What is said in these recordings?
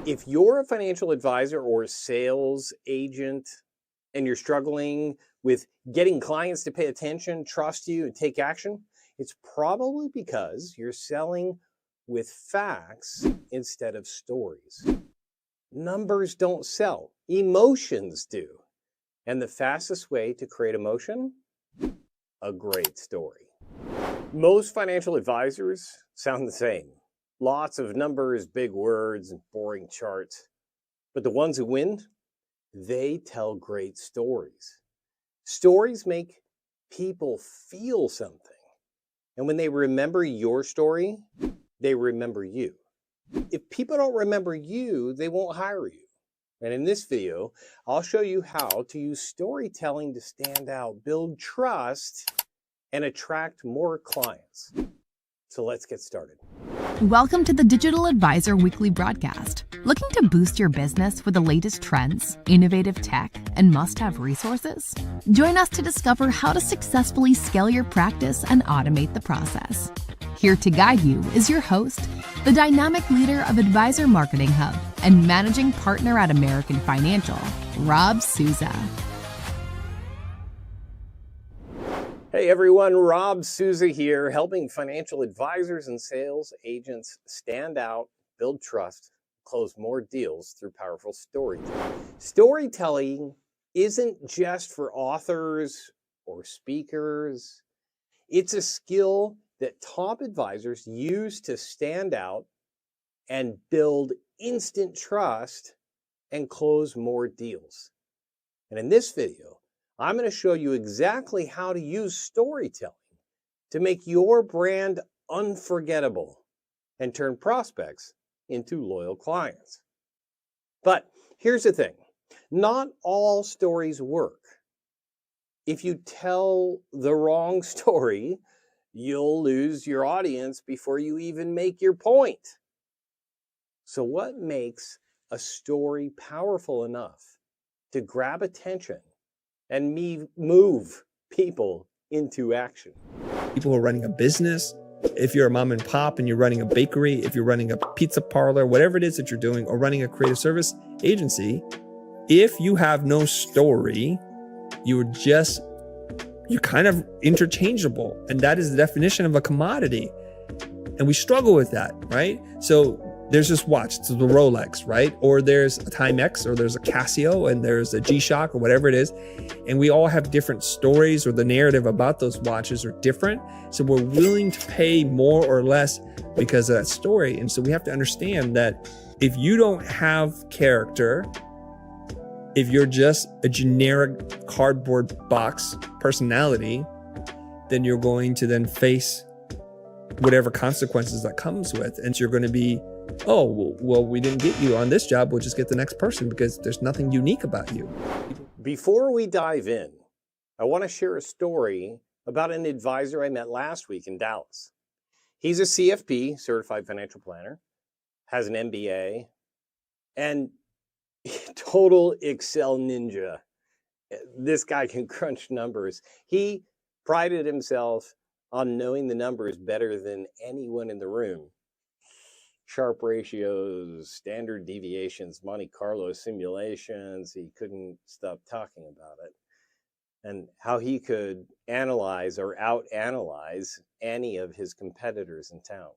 If you're a financial advisor or a sales agent and you're struggling with getting clients to pay attention, trust you, and take action, it's probably because you're selling with facts instead of stories. Numbers don't sell, emotions do. And the fastest way to create emotion? A great story. Most financial advisors sound the same. Lots of numbers, big words, and boring charts. But the ones who win, they tell great stories. Stories make people feel something. And when they remember your story, they remember you. If people don't remember you, they won't hire you. And in this video, I'll show you how to use storytelling to stand out, build trust, and attract more clients. So let's get started. Welcome to the Digital Advisor Weekly Broadcast. Looking to boost your business with the latest trends, innovative tech, and must-have resources? Join us to discover how to successfully scale your practice and automate the process. Here to guide you is your host, the dynamic leader of Advisor Marketing Hub and managing partner at American Financial, Rob Souza. Hey everyone, Rob Souza here, helping financial advisors and sales agents stand out, build trust, close more deals through powerful storytelling. Storytelling isn't just for authors or speakers. It's a skill that top advisors use to stand out and build instant trust and close more deals. And in this video, I'm going to show you exactly how to use storytelling to make your brand unforgettable and turn prospects into loyal clients. But here's the thing, not all stories work. If you tell the wrong story, you'll lose your audience before you even make your point. So what makes a story powerful enough to grab attention and move people into action? People who are running a business, if you're a mom and pop and you're running a bakery, if you're running a pizza parlor, whatever it is that you're doing, or running a creative service agency, if you have no story, you're kind of interchangeable. And that is the definition of a commodity. And we struggle with that, right? So there's this watch, it's the Rolex, right? Or there's a Timex, or there's a Casio, and there's a G-Shock, or whatever it is. And we all have different stories, or the narrative about those watches are different. So we're willing to pay more or less because of that story. And so we have to understand that if you don't have character, if you're just a generic cardboard box personality, then you're going to then face whatever consequences that comes with. And so you're going to be, oh, well, we didn't get you on this job, we'll just get the next person because there's nothing unique about you. Before we dive in, I want to share a story about an advisor I met last week in Dallas. He's a CFP, Certified Financial Planner, has an MBA, and total Excel ninja. This guy can crunch numbers. He prided himself on knowing the numbers better than anyone in the room. Sharp ratios, standard deviations, Monte Carlo simulations. He couldn't stop talking about it. And how he could analyze or out-analyze any of his competitors in town.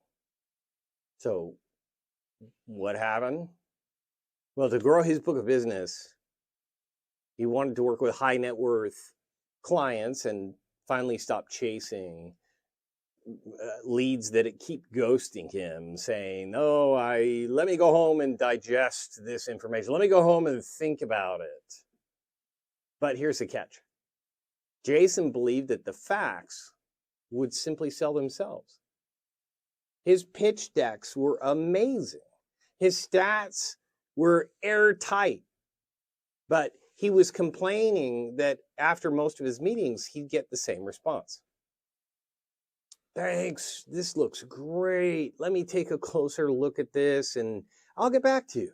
So what happened? Well, to grow his book of business, he wanted to work with high net worth clients and finally stop chasing leads that keep ghosting him, saying, oh, let me go home and digest this information. Let me go home and think about it. But here's the catch. Jason believed that the facts would simply sell themselves. His pitch decks were amazing. His stats were airtight. But he was complaining that after most of his meetings, he'd get the same response. Thanks, this looks great. Let me take a closer look at this and I'll get back to you.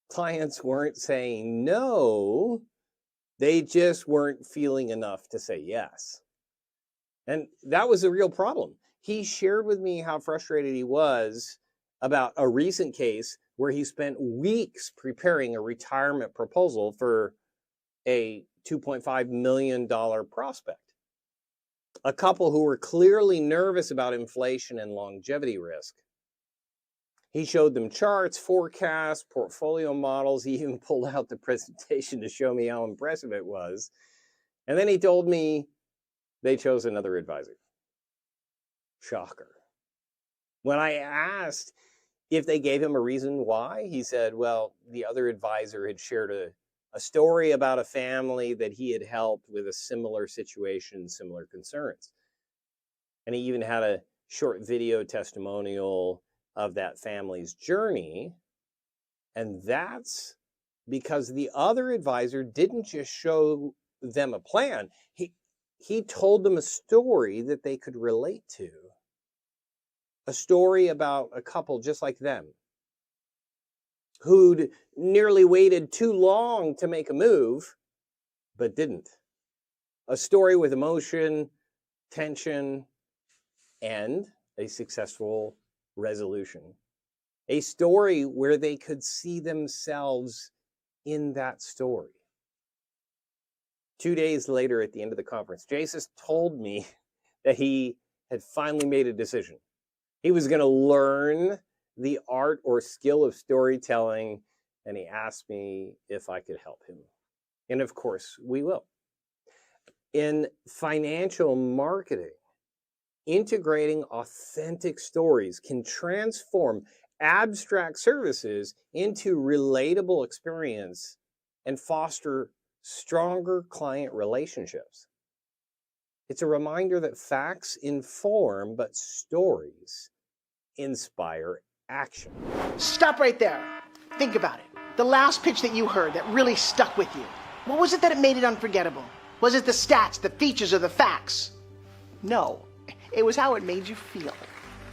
Clients weren't saying no, they just weren't feeling enough to say yes. And that was a real problem. He shared with me how frustrated he was about a recent case where he spent weeks preparing a retirement proposal for a $2.5 million prospect. A couple who were clearly nervous about inflation and longevity risk. He showed them charts, forecasts, portfolio models. He even pulled out the presentation to show me how impressive it was. And then he told me they chose another advisor. Shocker. When I asked if they gave him a reason why, he said, well, the other advisor had shared a story about a family that he had helped with a similar situation, similar concerns. And he even had a short video testimonial of that family's journey. And that's because the other advisor didn't just show them a plan. He told them a story that they could relate to. A story about a couple just like them, who'd nearly waited too long to make a move, but didn't. A story with emotion, tension, and a successful resolution. A story where they could see themselves in that story. 2 days later, at the end of the conference, Jason told me that he had finally made a decision. He was going to learn the art or skill of storytelling, and he asked me if I could help him. And of course, we will. In financial marketing, integrating authentic stories can transform abstract services into relatable experience and foster stronger client relationships. It's a reminder that facts inform, but stories inspire action. Stop right there. Think about it. The last pitch that you heard that really stuck with you. What was it that made it unforgettable? Was it the stats, the features, or the facts? No, it was how it made you feel.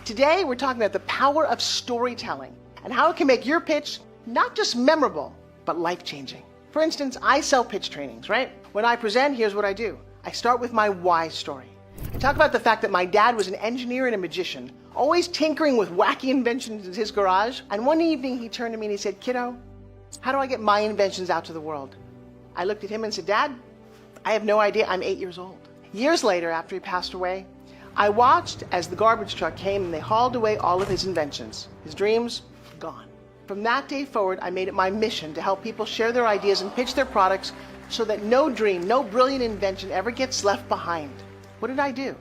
Today, we're talking about the power of storytelling and how it can make your pitch not just memorable, but life-changing. For instance, I sell pitch trainings, right? When I present, here's what I do. I start with my why story. I talk about the fact that my dad was an engineer and a magician, always tinkering with wacky inventions in his garage. And one evening he turned to me and he said, "Kiddo, how do I get my inventions out to the world?" I looked at him and said, "Dad, I have no idea. I'm 8 years old." Years later, after he passed away, I watched as the garbage truck came and they hauled away all of his inventions. His dreams, gone. From that day forward, I made it my mission to help people share their ideas and pitch their products so that no dream, no brilliant invention ever gets left behind. What did I do?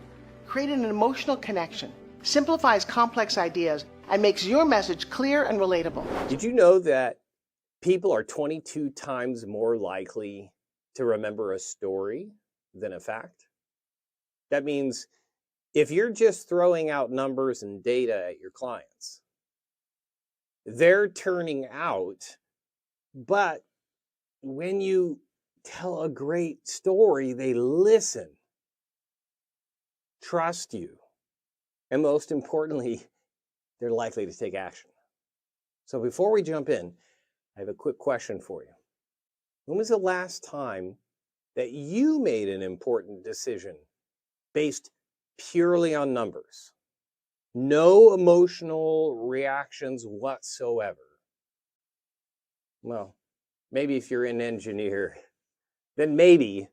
Created an emotional connection, simplifies complex ideas, and makes your message clear and relatable. Did you know that people are 22 times more likely to remember a story than a fact? That means if you're just throwing out numbers and data at your clients, they're turning out, but when you tell a great story, they listen, trust you, and most importantly, they're likely to take action. So before we jump in, I have a quick question for you. When was the last time that you made an important decision based purely on numbers? No emotional reactions whatsoever. Well, maybe if you're an engineer, then maybe,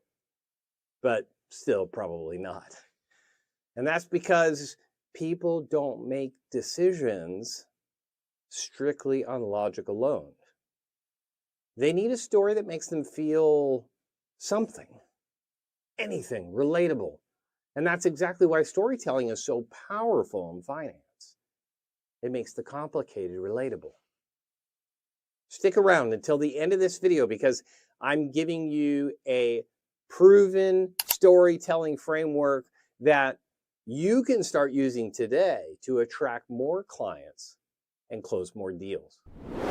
but still probably not. And that's because people don't make decisions strictly on logic alone. They need a story that makes them feel something, anything, relatable. And that's exactly why storytelling is so powerful in finance. It makes the complicated relatable. Stick around until the end of this video because I'm giving you a proven storytelling framework that you can start using today to attract more clients and close more deals.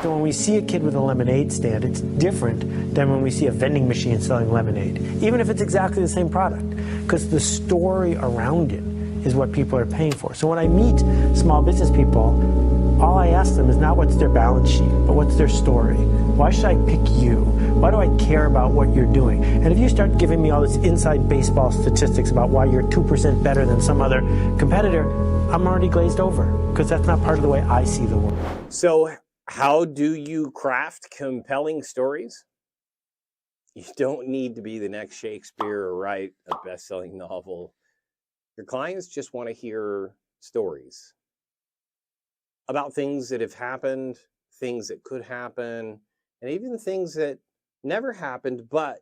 So when we see a kid with a lemonade stand, it's different than when we see a vending machine selling lemonade, even if it's exactly the same product, because the story around it is what people are paying for. So when I meet small business people, all I ask them is not what's their balance sheet, but what's their story. Why should I pick you? Why do I care about what you're doing? And if you start giving me all this inside baseball statistics about why you're 2% better than some other competitor, I'm already glazed over because that's not part of the way I see the world. So How do you craft compelling stories? You don't need to be the next Shakespeare or write a best-selling novel. Your clients just want to hear stories about things that have happened, things that could happen, and even things that never happened, but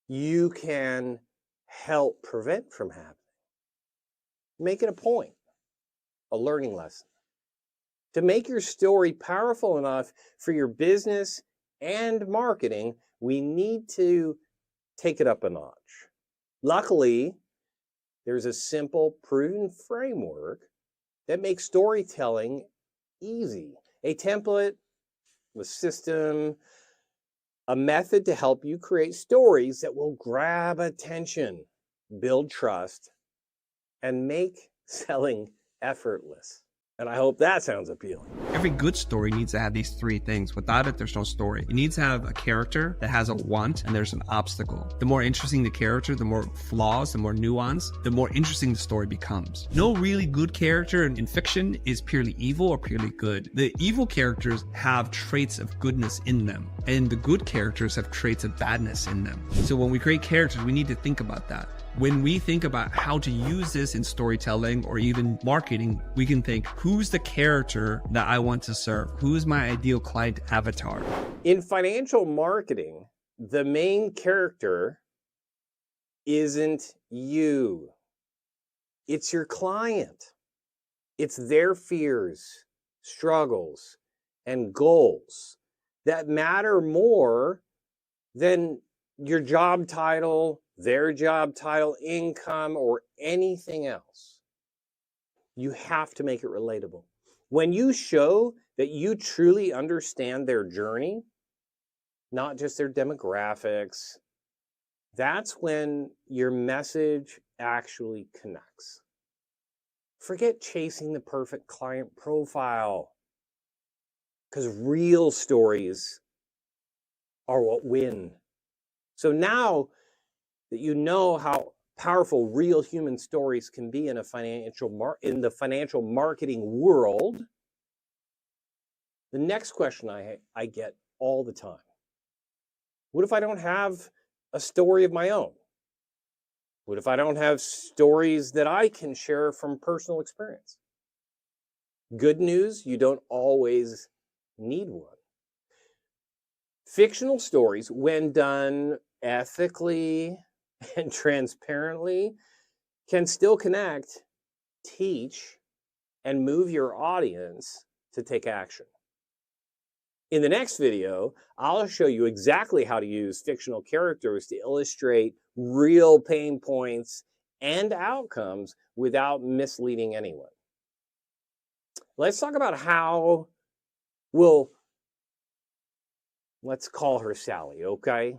you can help prevent from happening. Make it a point, a learning lesson. To make your story powerful enough for your business and marketing, we need to take it up a notch. Luckily, there's a simple, proven framework that makes storytelling easy. A template, a system, a method to help you create stories that will grab attention, build trust, and make selling effortless. And I hope that sounds appealing. Every good story needs to have these three things. Without it, there's no story. It needs to have a character that has a want and there's an obstacle. The more interesting the character, the more flaws, the more nuance, the more interesting the story becomes. No really good character in fiction is purely evil or purely good. The evil characters have traits of goodness in them, and the good characters have traits of badness in them. So when we create characters, we need to think about that. When we think about how to use this in storytelling or even marketing, we can think, who's the character that I want to serve? Who's my ideal client avatar? In financial marketing, the main character isn't you. It's your client. It's their fears, struggles, and goals that matter more than your job title, their job title, income, or anything else. You have to make it relatable. When you show that you truly understand their journey, not just their demographics, that's when your message actually connects. Forget chasing the perfect client profile, because real stories are what win. So now that you know how powerful real human stories can be in the financial marketing world, the next question I get all the time: what if I don't have a story of my own? What if I don't have stories that I can share from personal experience? Good news, you don't always need one. Fictional stories, when done ethically and transparently, can still connect, teach, and move your audience to take action. In the next video, I'll show you exactly how to use fictional characters to illustrate real pain points and outcomes without misleading anyone. Let's talk about how let's call her Sally, okay?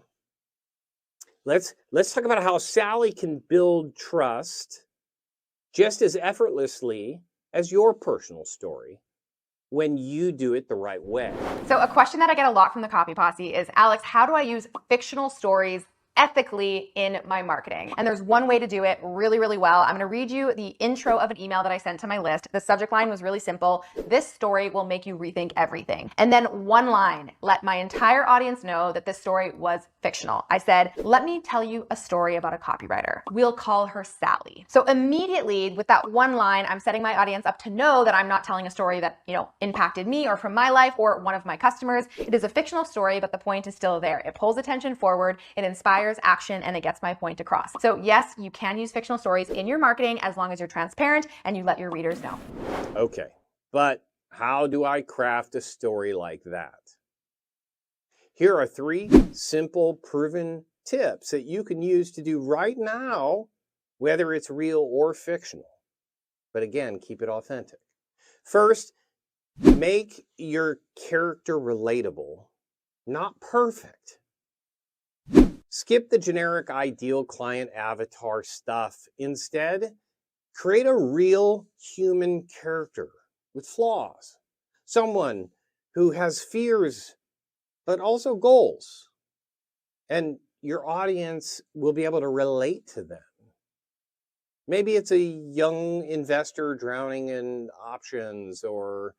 Let's talk about how Sally can build trust just as effortlessly as your personal story when you do it the right way. So a question that I get a lot from the Copy Posse is, Alex, how do I use fictional stories ethically in my marketing? And there's one way to do it really, really well. I'm going to read you the intro of an email that I sent to my list. The subject line was really simple: this story will make you rethink everything. And then one line: let my entire audience know that this story was fictional. I said, let me tell you a story about a copywriter. We'll call her Sally. So immediately with that one line, I'm setting my audience up to know that I'm not telling a story that, impacted me or from my life or one of my customers. It is a fictional story, but the point is still there. It pulls attention forward, it inspires action, and it gets my point across. So yes, you can use fictional stories in your marketing as long as you're transparent and you let your readers know. Okay, but how do I craft a story like that? Here are 3 simple, proven tips that you can use to do right now, whether it's real or fictional. But again, keep it authentic. First, make your character relatable, not perfect. Skip the generic ideal client avatar stuff. Instead, create a real human character with flaws. Someone who has fears, but also goals. And your audience will be able to relate to them. Maybe it's a young investor drowning in options, or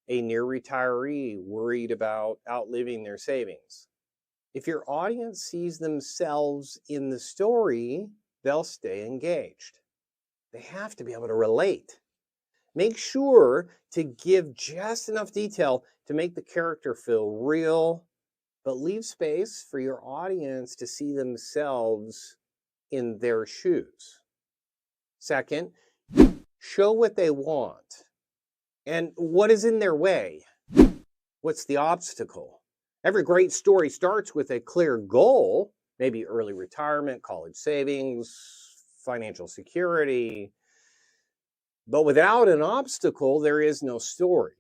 a near retiree worried about outliving their savings. If your audience sees themselves in the story, they'll stay engaged. They have to be able to relate. Make sure to give just enough detail to make the character feel real, but leave space for your audience to see themselves in their shoes. Second, show what they want and what is in their way. What's the obstacle? Every great story starts with a clear goal, maybe early retirement, college savings, financial security. But without an obstacle, there is no story.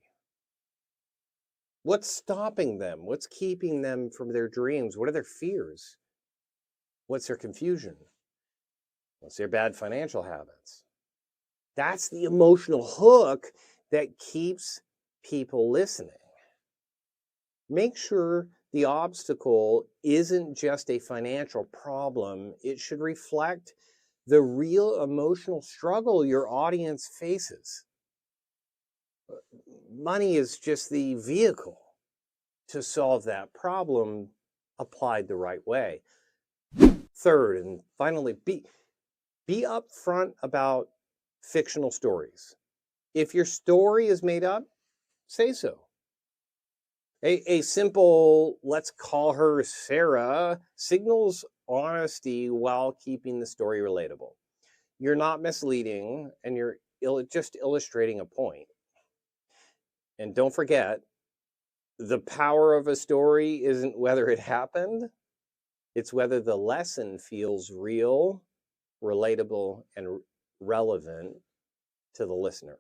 What's stopping them? What's keeping them from their dreams? What are their fears? What's their confusion? What's their bad financial habits? That's the emotional hook that keeps people listening. Make sure the obstacle isn't just a financial problem. It should reflect the real emotional struggle your audience faces. Money is just the vehicle to solve that problem applied the right way. Third, and finally, be upfront about fictional stories. If your story is made up, say so. A simple, let's call her Sarah, signals honesty while keeping the story relatable. You're not misleading, and you're just illustrating a point. And don't forget, the power of a story isn't whether it happened, it's whether the lesson feels real, relatable, and relevant to the listener.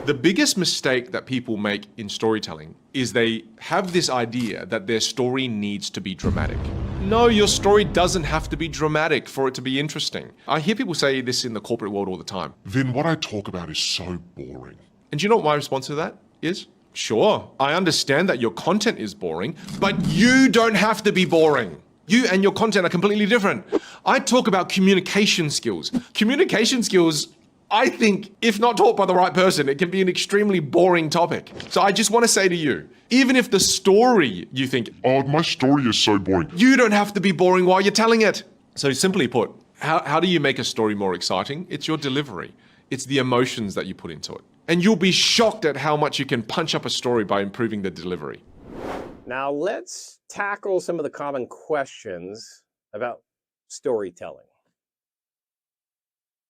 The biggest mistake that people make in storytelling is they have this idea that their story needs to be dramatic. No, your story doesn't have to be dramatic for it to be interesting. I hear people say this in the corporate world all the time. Vin, what I talk about is so boring. And do you know what my response to that is? Sure, I understand that your content is boring, but you don't have to be boring. You and your content are completely different. I talk about communication skills. Communication skills, I think, if not taught by the right person, it can be an extremely boring topic. So I just want to say to you, even if the story you think, Oh, my story is so boring. you don't have to be boring while you're telling it. So simply put, how do you make a story more exciting? It's your delivery. It's the emotions that you put into it. And you'll be shocked at how much you can punch up a story by improving the delivery. Now let's tackle some of the common questions about storytelling.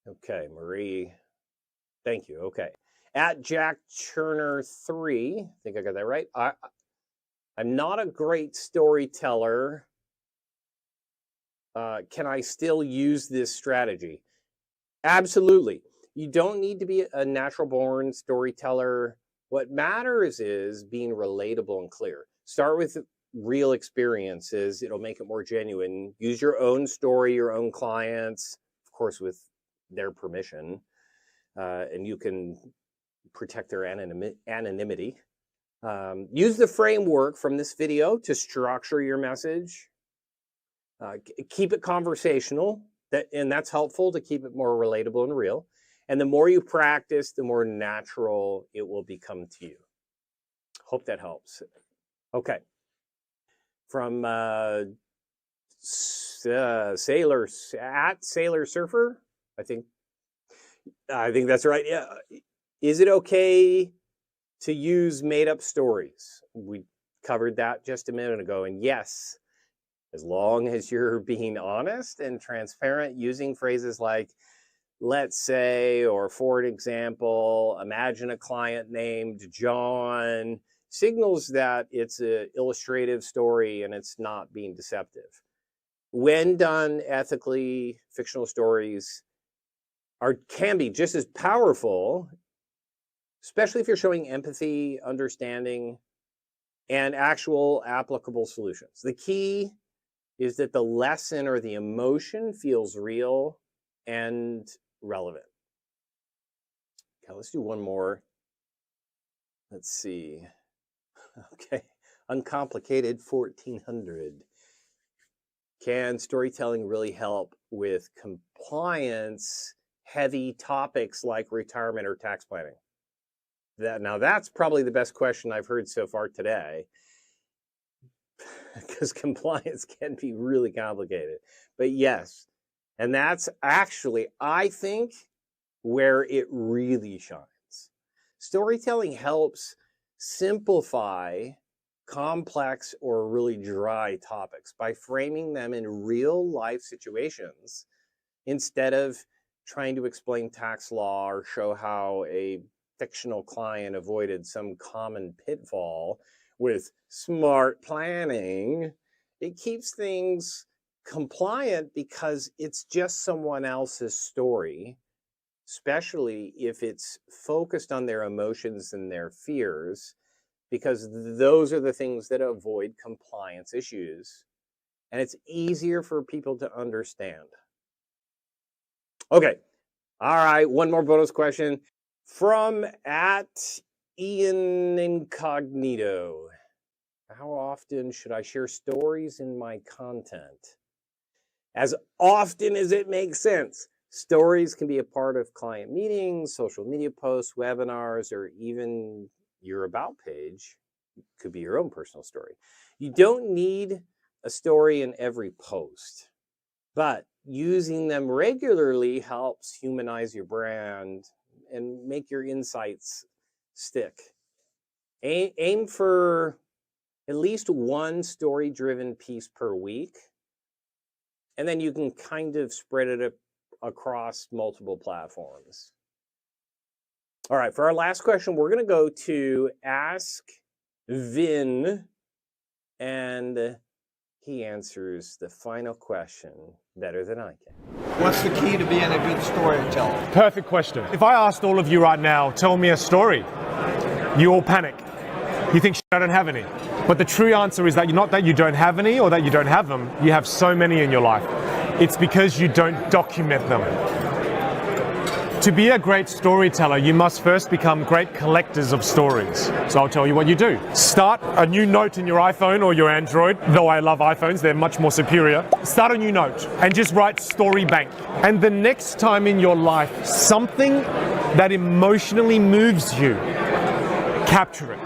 Okay, Marie, thank you. Okay. At Jack Turner 3, I think I got that right. I'm not a great storyteller. Can I still use this strategy? Absolutely. You don't need to be a natural born storyteller. What matters is being relatable and clear. Start with real experiences. It'll make it more genuine. Use your own story, your own clients, of course, with their permission, and you can protect their anonymity. Use the framework from this video to structure your message. Keep it conversational, and that's helpful to keep it more relatable and real. And the more you practice, the more natural it will become to you. Hope that helps. Okay. From Sailor Surfer, I think that's right. Yeah. Is it okay to use made-up stories? We covered that just a minute ago. And yes, as long as you're being honest and transparent, using phrases like, let's say, or for an example, imagine a client named John, signals that it's an illustrative story and it's not being deceptive. When done ethically, fictional stories can be just as powerful, especially if you're showing empathy, understanding, and actual applicable solutions. The key is that the lesson or the emotion feels real and relevant. Okay, let's do one more. Let's see. Okay, Uncomplicated 1400. Can storytelling really help with compliance heavy topics like retirement or tax planning? Now that's probably the best question I've heard so far today, because compliance can be really complicated. But yes, and that's actually, I think, where it really shines. Storytelling helps simplify complex or really dry topics by framing them in real life situations instead of trying to explain tax law or show how a fictional client avoided some common pitfall with smart planning. It keeps things compliant because it's just someone else's story, especially if it's focused on their emotions and their fears, because those are the things that avoid compliance issues. And it's easier for people to understand. Okay. All right. One more bonus question from @Ian Incognito. How often should I share stories in my content? As often as it makes sense. Stories can be a part of client meetings, social media posts, webinars, or even your about page. It could be your own personal story. You don't need a story in every post, but using them regularly helps humanize your brand and make your insights stick. Aim for at least one story-driven piece per week, and then you can kind of spread it across multiple platforms. All right, for our last question, we're going to go to Ask Vin, and he answers the final question better than I can. What's the key to being a good storyteller? Perfect question. If I asked all of you right now, tell me a story, you all panic. You think I don't have any. But the true answer is that not that you don't have any or that you don't have them, you have so many in your life. It's because you don't document them. To be a great storyteller, you must first become great collectors of stories. So I'll tell you what you do. Start a new note in your iPhone or your Android, though I love iPhones, they're much more superior. Start a new note and just write story bank. And the next time in your life, something that emotionally moves you, capture it.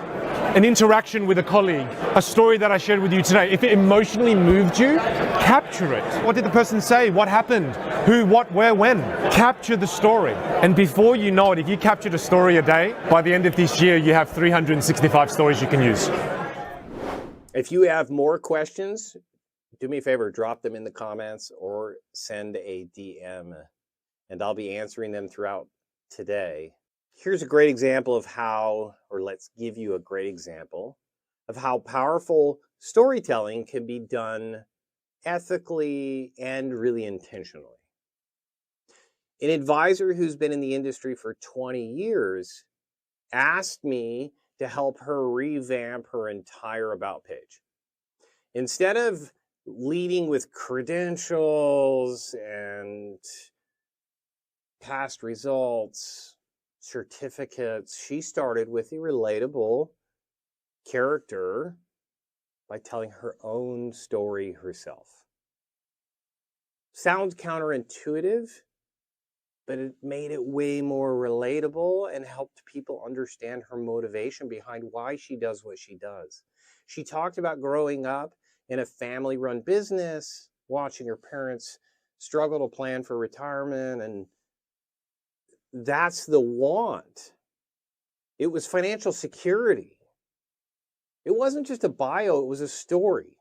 An interaction with a colleague, a story that I shared with you today, if it emotionally moved you, capture it. What did the person say? What happened? Who, what, where, when? Capture the story. And before you know it, if you captured a story a day, by the end of this year, you have 365 stories you can use. If you have more questions, do me a favor, drop them in the comments or send a DM, and I'll be answering them throughout today. Here's a great example of how, or let's give you a great example of how powerful storytelling can be done ethically and really intentionally. An advisor who's been in the industry for 20 years asked me to help her revamp her entire about page. Instead of leading with credentials and past results, certificates, she started with a relatable character by telling her own story herself. Sounds counterintuitive, but it made it way more relatable and helped people understand her motivation behind why she does what she does. She talked about growing up in a family-run business, watching her parents struggle to plan for retirement, and that's the want. It was financial security. It wasn't just a bio, it was a story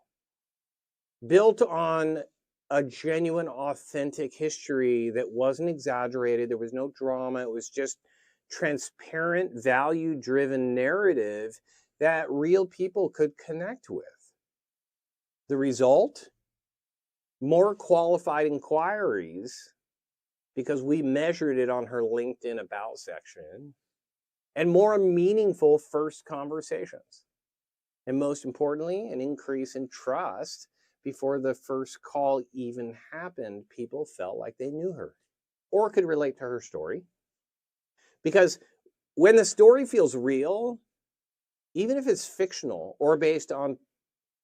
built on a genuine, authentic history that wasn't exaggerated. There was no drama. It was just transparent, value-driven narrative that real people could connect with. The result? More qualified inquiries, because we measured it on her LinkedIn About section, and more meaningful first conversations. And most importantly, an increase in trust. Before the first call even happened, people felt like they knew her or could relate to her story. Because when the story feels real, even if it's fictional or based on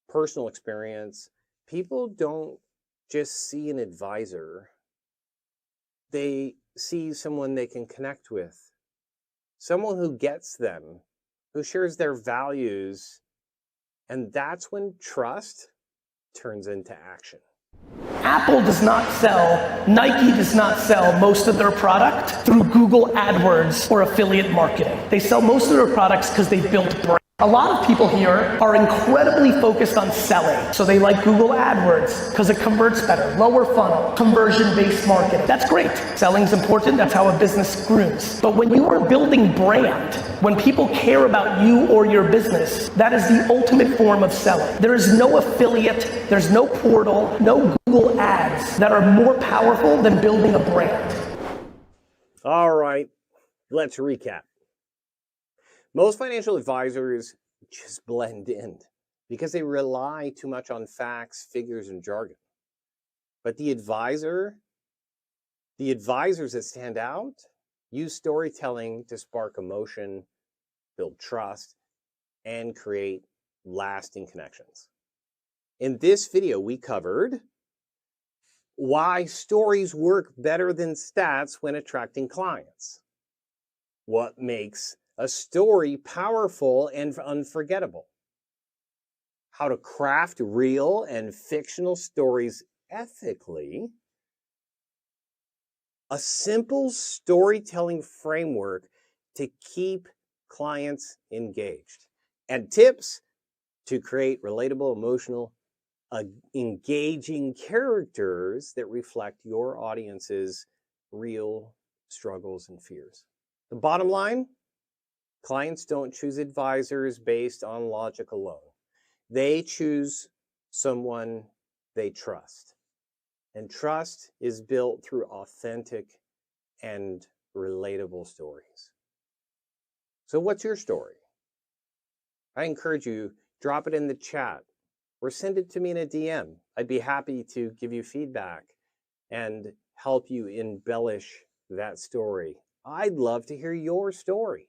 personal experience, people don't just see an advisor. They see someone they can connect with, someone who gets them, who shares their values, and that's when trust turns into action. Apple does not sell, Nike does not sell most of their product through Google AdWords or affiliate marketing. They sell most of their products because they built brands. A lot of people here are incredibly focused on selling. So they like Google AdWords because it converts better, lower funnel, conversion-based marketing. That's great. Selling's important, that's how a business grows. But when you are building brand, when people care about you or your business, that is the ultimate form of selling. There is no affiliate, there's no portal, no Google ads that are more powerful than building a brand. All right, let's recap. Most financial advisors just blend in because they rely too much on facts, figures, and jargon. But the advisors that stand out use storytelling to spark emotion, build trust, and create lasting connections. In this video, we covered why stories work better than stats when attracting clients, what makes a story powerful and unforgettable, how to craft real and fictional stories ethically, a simple storytelling framework to keep clients engaged, and tips to create relatable, emotional, engaging characters that reflect your audience's real struggles and fears. The bottom line: clients don't choose advisors based on logic alone. They choose someone they trust. And trust is built through authentic and relatable stories. So what's your story? I encourage you, drop it in the chat or send it to me in a DM. I'd be happy to give you feedback and help you embellish that story. I'd love to hear your story.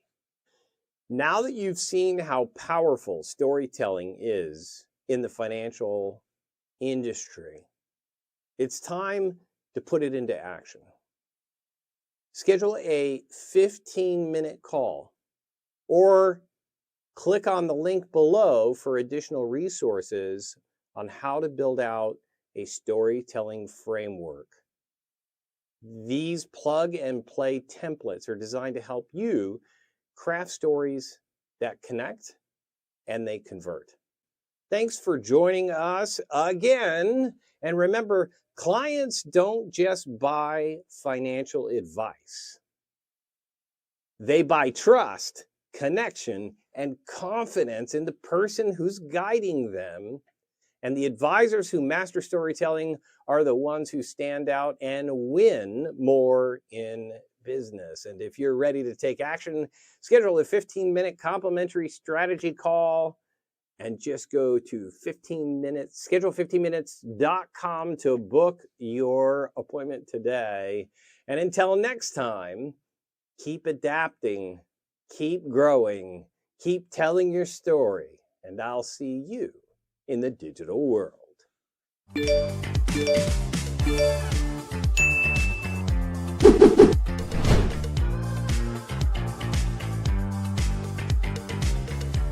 Now that you've seen how powerful storytelling is in the financial industry, it's time to put it into action. Schedule a 15-minute call or click on the link below for additional resources on how to build out a storytelling framework. These plug and play templates are designed to help you craft stories that connect and they convert. Thanks for joining us again. And remember, clients don't just buy financial advice. They buy trust, connection, and confidence in the person who's guiding them. And the advisors who master storytelling are the ones who stand out and win more in business. And if you're ready to take action, schedule a 15-minute complimentary strategy call and just go to schedule15minutes.com to book your appointment today. And until next time, keep adapting, keep growing, keep telling your story, and I'll see you in the digital world.